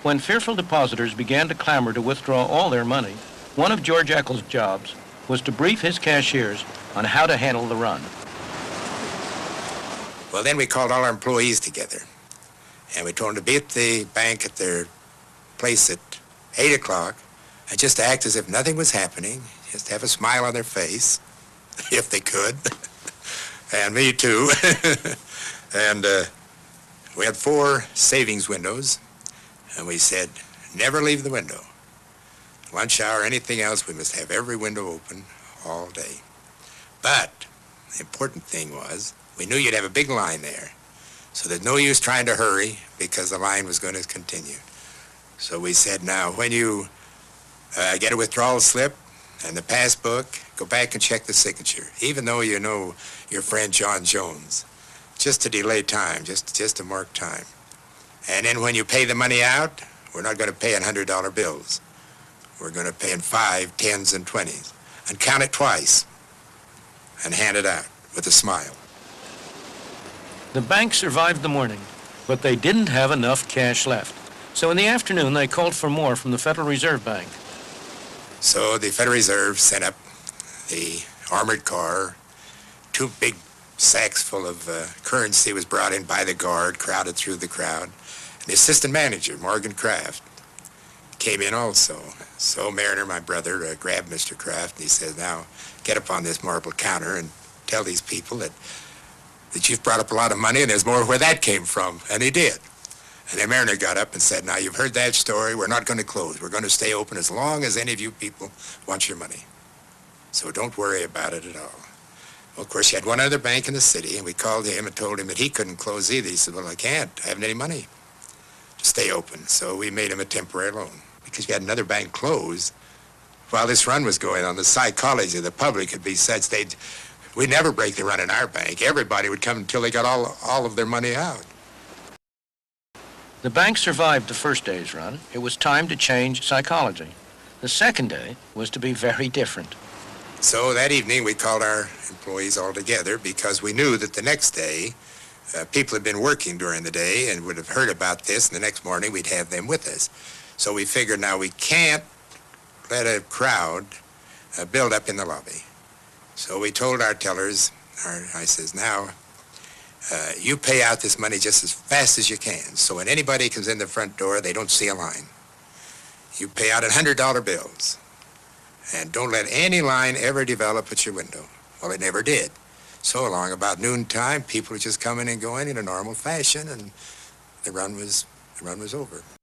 When fearful depositors began to clamor to withdraw all their money, one of George Eccles' jobs was to brief his cashiers on how to handle the run. Well, then we called all our employees together, and we told them to be at the bank at their place at 8 o'clock, and just to act as if nothing was happening, just have a smile on their face, if they could, and me too. And we had 4 savings windows, and we said, never leave the window. Lunch hour, anything else, we must have every window open all day. But the important thing was, we knew you'd have a big line there, so there's no use trying to hurry because the line was going to continue. So we said, now, when you get a withdrawal slip and the passbook, go back and check the signature, even though you know your friend John Jones, just to delay time, just to mark time. And then when you pay the money out, we're not going to pay in $100 bills. We're going to pay in 5, 10s, and 20s, and count it twice, and hand it out with a smile. The bank survived the morning, but they didn't have enough cash left. So in the afternoon, they called for more from the Federal Reserve Bank. So the Federal Reserve sent up the armored car. 2 big sacks full of currency was brought in by the guard, crowded through the crowd. And the assistant manager, Morgan Kraft, came in also. So Mariner, my brother, grabbed Mr. Kraft, and he said, now, get up on this marble counter and tell these people that you've brought up a lot of money and there's more where that came from. And he did. And then Mariner got up and said, now, you've heard that story. We're not going to close. We're going to stay open as long as any of you people want your money. So don't worry about it at all. Well, of course, you had one other bank in the city, and we called him and told him that he couldn't close either. He said, well, I can't. I haven't any money to stay open. So we made him a temporary loan because we had another bank closed while this run was going on. The psychology of the public would be such we'd never break the run in our bank. Everybody would come until they got all of their money out. The bank survived the first day's run. It was time to change psychology. The second day was to be very different. So that evening we called our employees all together because we knew that the next day people had been working during the day and would have heard about this, and the next morning we'd have them with us. So we figured, now, we can't let a crowd build up in the lobby. So we told our tellers, I says, now, you pay out this money just as fast as you can. So when anybody comes in the front door, they don't see a line. You pay out in $100 bills. And don't let any line ever develop at your window. Well, it never did. So along about noontime, people were just coming and going in a normal fashion, and the run was over.